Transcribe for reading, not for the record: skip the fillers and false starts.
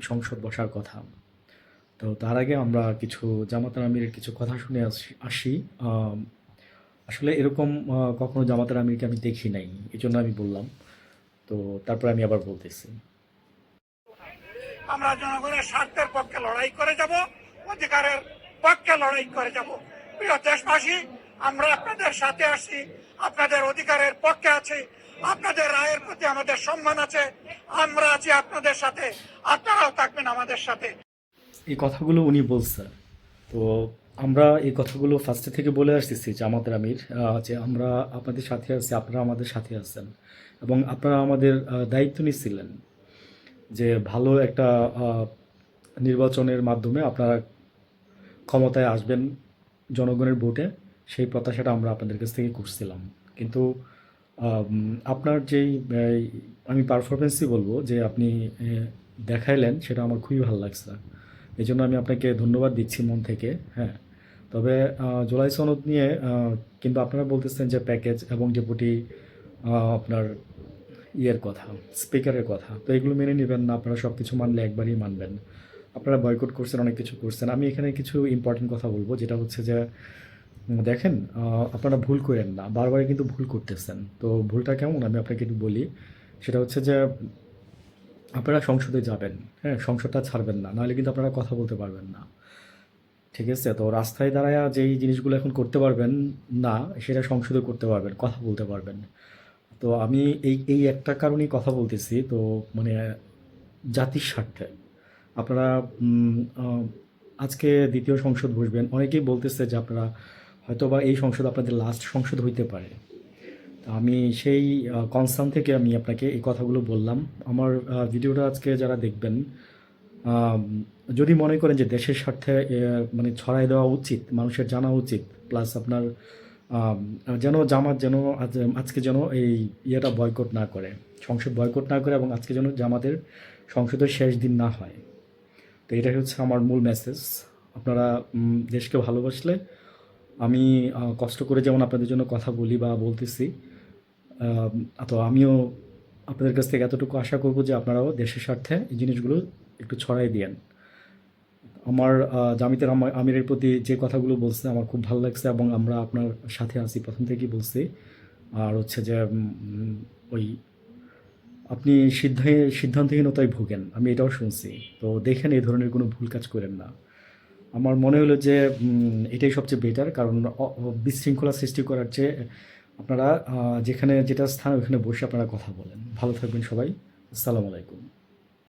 সংসদ বসার কথা। তো তার আগে আমরা কিছু জামাতার আমিরের কিছু কথা শুনে আসি। আম আসলে এরকম কখনো জামাতার আমিরকে আমি দেখি নাই। এজন্য আমি বললাম। তো তারপরে আমি আবার বলতেছি। আমরা জনগণের স্বার্থের পক্ষে লড়াই করে যাব, অধিকারের পক্ষে লড়াই করে যাব। প্রিয় দেশবাসী, আমরা আপনাদের সাথে আছি, আপনাদের অধিকারের পক্ষে আছি, আপনাদের রায়ের প্রতি আমাদের সম্মান আছে। আমরা আছি আপনাদের সাথে, আপনারাও থাকবেন আমাদের সাথে। এই কথাগুলো উনি বলছে। তো আমরা এই কথাগুলো ফার্স্টে থেকে বলে আসতেছি জামাতের আমির, যে আমরা আপনাদের সাথে আছি, আপনারা আমাদের সাথে আছেন এবং আপনারা আমাদের দায়িত্ব নিচ্ছিলেন যে ভালো একটা নির্বাচনের মাধ্যমে আপনারা ক্ষমতায় আসবেন জনগণের ভোটে। সেই প্রত্যাশাটা আমরা আপনাদের কাছ থেকে করছিলাম। কিন্তু আপনার যেই আমি পারফরমেন্সই বলবো যে আপনি দেখাইলেন, সেটা আমার খুবই ভালো লাগছে। এই জন্য আমি আপনাকে ধন্যবাদ দিচ্ছি মন থেকে। হ্যাঁ, তবে জুলাই সনদ নিয়ে কিন্তু আপনারা বলতেছেন যে প্যাকেজ এবং ডেপুটি আপনার ইয়ের কথা, স্পিকারের কথা, তো এগুলো মেনে নেবেন না। আপনারা সব কিছু মানলে একবারই মানবেন। আপনারা বয়কট করছেন, অনেক কিছু করছেন। আমি এখানে কিছু ইম্পর্টেন্ট কথা বলবো, যেটা হচ্ছে যে দেখেন, আপনারা ভুল করেন না, বারবারই কিন্তু ভুল করতেছেন। তো ভুলটা কেমন আমি আপনাকে একটু বলি। সেটা হচ্ছে যে আপনারা সংসদে যাবেন, হ্যাঁ, সংসদটা ছাড়বেন না, নাহলে কিন্তু আপনারা কথা বলতে পারবেন না। ঠিক আছে? তো রাস্তায় দাঁড়ায়া যেই জিনিসগুলো এখন করতে পারবেন না, সেটা সংসদে করতে পারবেন, কথা বলতে পারবেন। তো আমি এই একটা কারণেই কথা বলতেছি। তো মানে জাতির স্বার্থে আপনারা উম, আহ, আজকে দ্বিতীয় সংসদ বসবেন, অনেকেই বলতেছে যে আপনারা হয়তোবা এই সংসদ আপনাদের লাস্ট সংসদ হইতে পারে। তা আমি সেই কনসার্ন থেকে আমি আপনাকে এই কথাগুলো বললাম। আমার ভিডিওটা আজকে যারা দেখবেন, আম, যদি মনে করেন যে দেশের স্বার্থে মানে ছড়াই দেওয়া উচিত, মানুষের জানা উচিত, প্লাস আপনার আম, যেন জামাত যেন আজকে যেন এই ইয়েটা বয়কট না করে, সংসদ বয়কট না করে, এবং আজকে যেন জামাতের সংসদের শেষ দিন না হয়। তো এটাই হচ্ছে আমার মূল মেসেজ। আপনারা দেশকে ভালোবাসলে আমি কষ্ট করে যেমন আপনাদের জন্য কথা বলি বা বলতেছি, আম, তো আমিও আপনাদের কাছ থেকে এতটুকু আশা করব যে আপনারাও দেশের স্বার্থে এই জিনিসগুলো একটু ছড়াই দিয়েন। আমার জামাতের আমিরের প্রতি যে কথাগুলো বলছে আমার খুব ভালো লাগছে, এবং আমরা আপনার সাথে আছি প্রথম থেকেই বলছি। আর হচ্ছে যে ওই আপনি সিদ্ধান্তহীনতায় ভোগেন, আমি এটাও শুনছি। তো দেখেন এই ধরনের কোনো ভুল কাজ করেন না। আমার মনে হলো যে এটাই সবচেয়ে বেটার, কারণ বিশৃঙ্খলা সৃষ্টি করার চেয়ে আপনারা যেখানে যেটা স্থান ওখানে বসে আপনারা কথা বলেন। ভালো থাকবেন সবাই। আসসালামু আলাইকুম।